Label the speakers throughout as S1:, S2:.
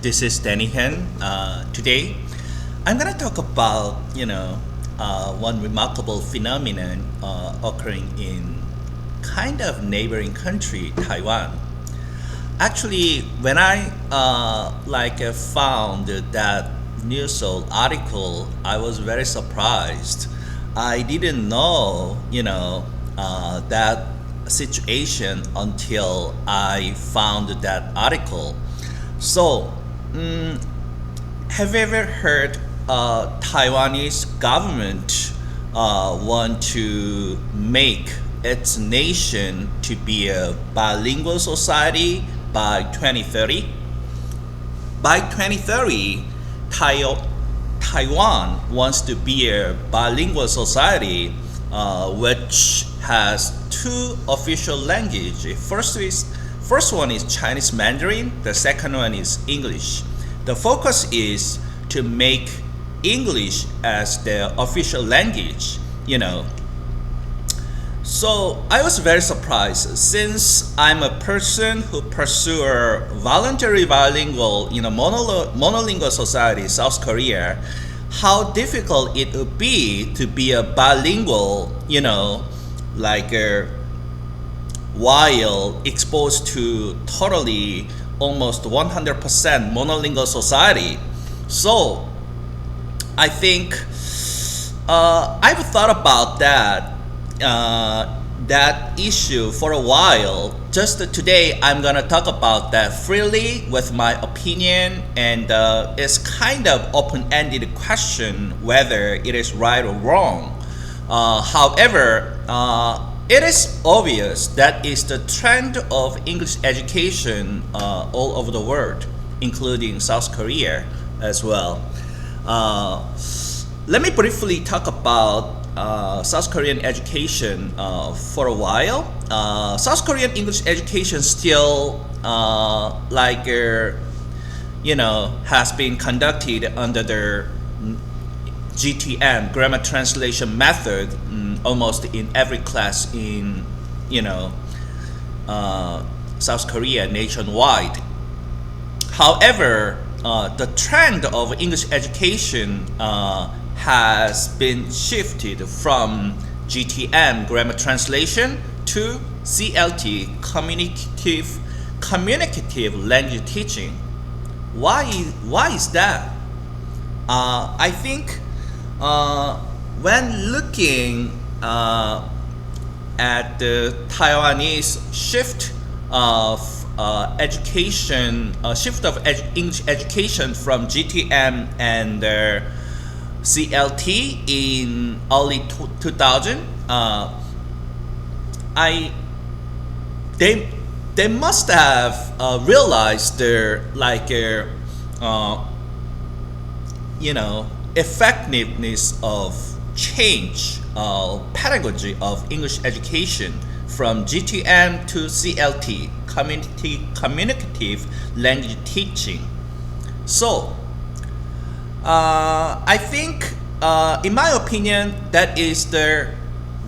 S1: This is Danny Hen. Today, I'm gonna talk about one remarkable phenomenon occurring in kind of neighboring country, Taiwan. Actually, when I found that news article, I was very surprised. I didn't know that situation until I found that article. So, have you ever heard Taiwanese government want to make its nation to be a bilingual society by 2030? By 2030, Taiwan wants to be a bilingual society which has two official languages. First one is Chinese Mandarin. The second one is English. The focus is to make English as the official language. So I was very surprised since I'm a person who pursue a voluntary bilingual in a monolingual society, South Korea, how difficult it would be to be a bilingual, while exposed to totally almost 100% monolingual society. So I think I've thought about that issue for a while. Just today, I'm gonna talk about that freely with my opinion, and it's kind of open-ended question whether it is right or wrong. However, it is obvious that is the trend of English education all over the world, including South Korea as well. Let me briefly talk about South Korean education for a while. South Korean English education still has been conducted under the GTM, grammar translation method, almost in every class in South Korea nationwide. However, the trend of English education has been shifted from GTM, grammar translation, to CLT, communicative language teaching. Why is that? I think when looking at the Taiwanese shift of English education from GTM and CLT in early 2000, they must have realized their effectiveness of change pedagogy of English education from GTM to CLT, communicative language teaching. So I think, in my opinion, that is the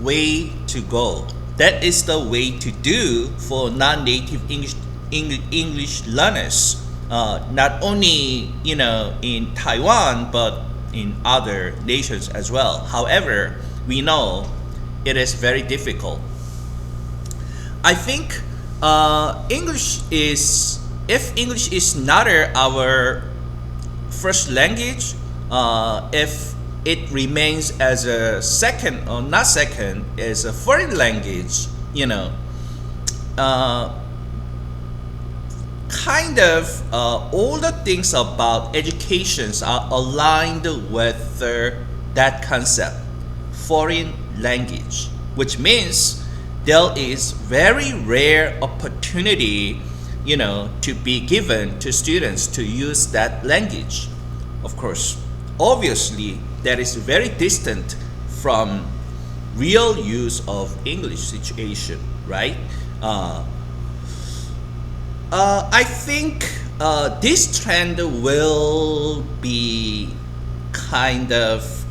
S1: way to go. That is the way to do for non-native English learners, not only in Taiwan but in other nations as well. However, we know it is very difficult. I think if English is not our first language, if it remains as a second or not second, as a foreign language, all the things about educations are aligned with that concept, foreign language, which means there is very rare opportunity to be given to students to use that language. Of course, obviously, that is very distant from real use of English situation, right? I think this trend will be kind of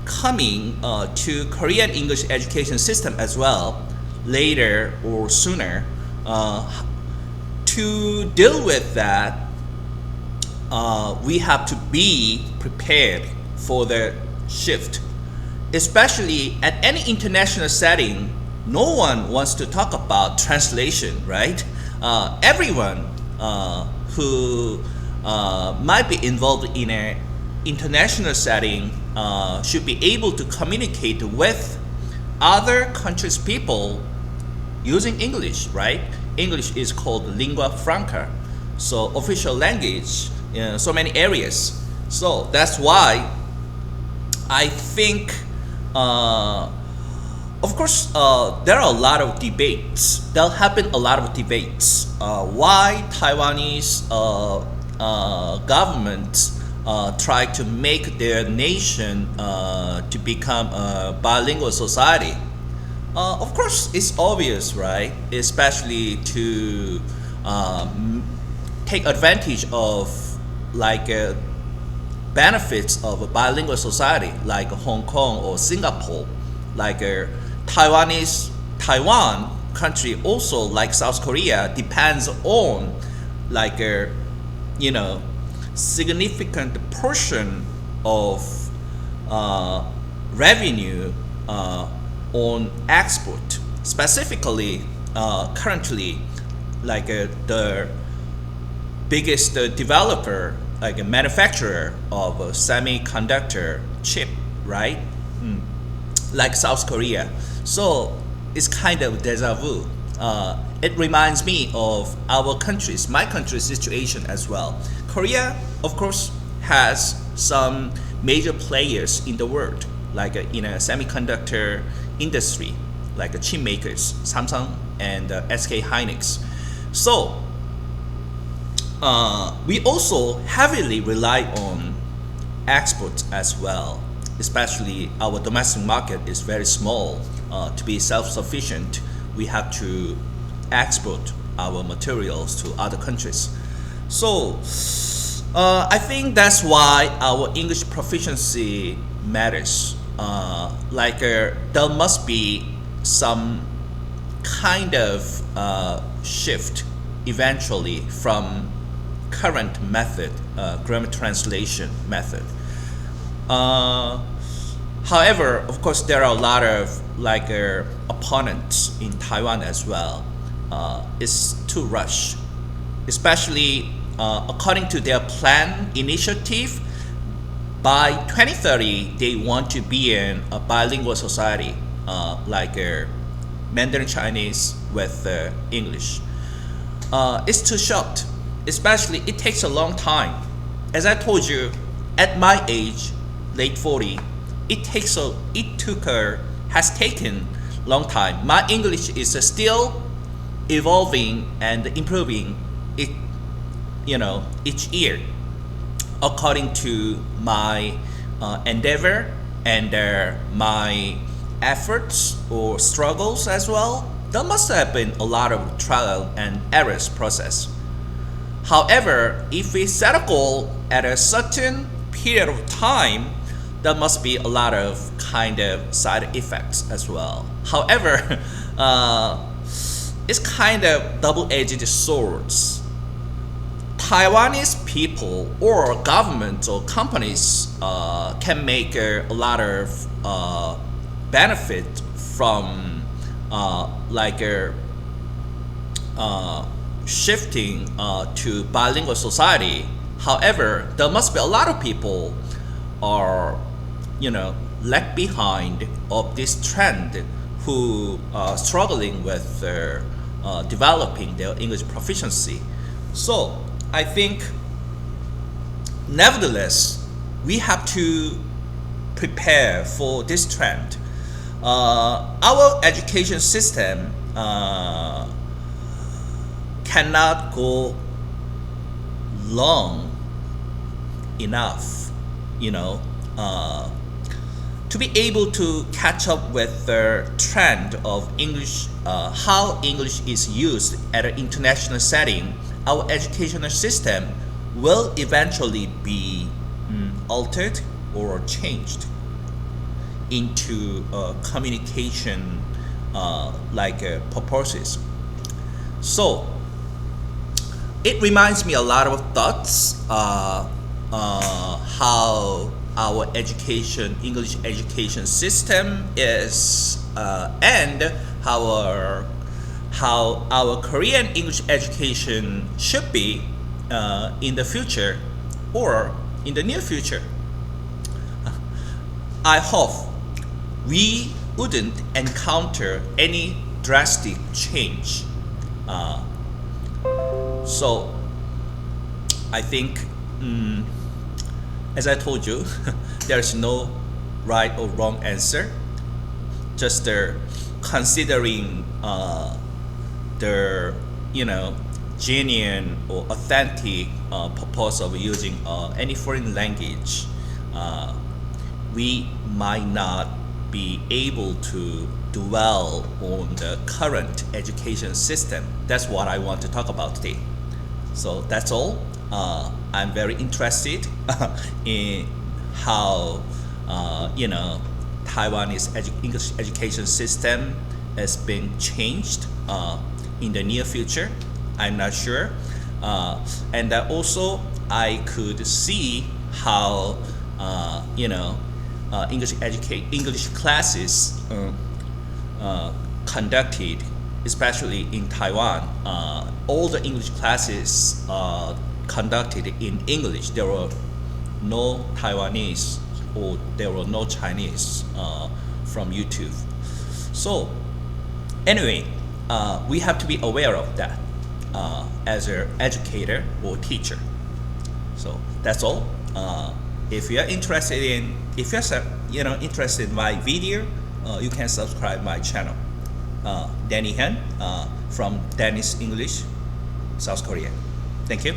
S1: coming to Korean English education system as well, later or sooner. to deal with that, we have to be prepared for the shift. Especially at any international setting, no one wants to talk about translation, right? Everyone who might be involved in an international setting should be able to communicate with other countries' people using English, right? English is called lingua franca, so official language in so many areas. So that's why I think, of course, there are a lot of debates. There'll happen a lot of debates. Why Taiwanese government try to make their nation to become a bilingual society? Of course, it's obvious, right? Especially to take advantage of like benefits of a bilingual society like Hong Kong or Singapore, like Taiwan country also like South Korea depends on like significant portion of revenue on export. Specifically, currently, like the biggest developer, like a manufacturer of a semiconductor chip, right? Like South Korea. So it's kind of deja vu. It reminds me of my country's situation as well. Korea, of course, has some major players in the world, like in a semiconductor industry, like chip makers, Samsung and SK Hynix. So we also heavily rely on exports as well. Especially our domestic market is very small. To be self-sufficient, we have to export our materials to other countries. So I think that's why our English proficiency matters. There must be some kind of shift eventually from current method, grammar translation method. However, of course, there are a lot of opponents in Taiwan as well. It's too rushed, especially according to their plan initiative. By 2030, they want to be in a bilingual society, Mandarin Chinese with English. It's too short. Especially, it takes a long time. As I told you, at my age, late 40, has taken long time. My English is still evolving and improving each year according to my endeavor and my efforts or struggles as well. There must have been a lot of trial and errors process. However, if we set a goal at a certain period of time, there must be a lot of kind of side effects as well. However, it's kind of double-edged swords. Taiwanese people or government or companies can make a lot of benefit from shifting to bilingual society. However, there must be a lot of people are lag behind of this trend who are struggling with developing their English proficiency. So I think nevertheless we have to prepare for this trend. Our education system cannot go long enough, to be able to catch up with the trend of English, how English is used at an international setting. Our educational system will eventually be altered or changed into communication purposes. So it reminds me a lot of thoughts how our education, English education system is, and how our Korean English education should be in the future or in the near future. I hope we wouldn't encounter any drastic change. So I think, as I told you, there is no right or wrong answer. Just considering the genuine or authentic purpose of using any foreign language, we might not be able to dwell on the current education system. That's what I want to talk about today. So that's all. I'm very interested in how Taiwanese English education system is being changed in the near future. I'm not sure, and also I could see how English classes conducted, especially in Taiwan. All the English classes conducted in English. There were no Taiwanese or there were no Chinese from YouTube. So anyway, we have to be aware of that as an educator or teacher. So that's all. If you're interested in my video, you can subscribe my channel. Danny Han from Dennis English, South Korea. Thank you.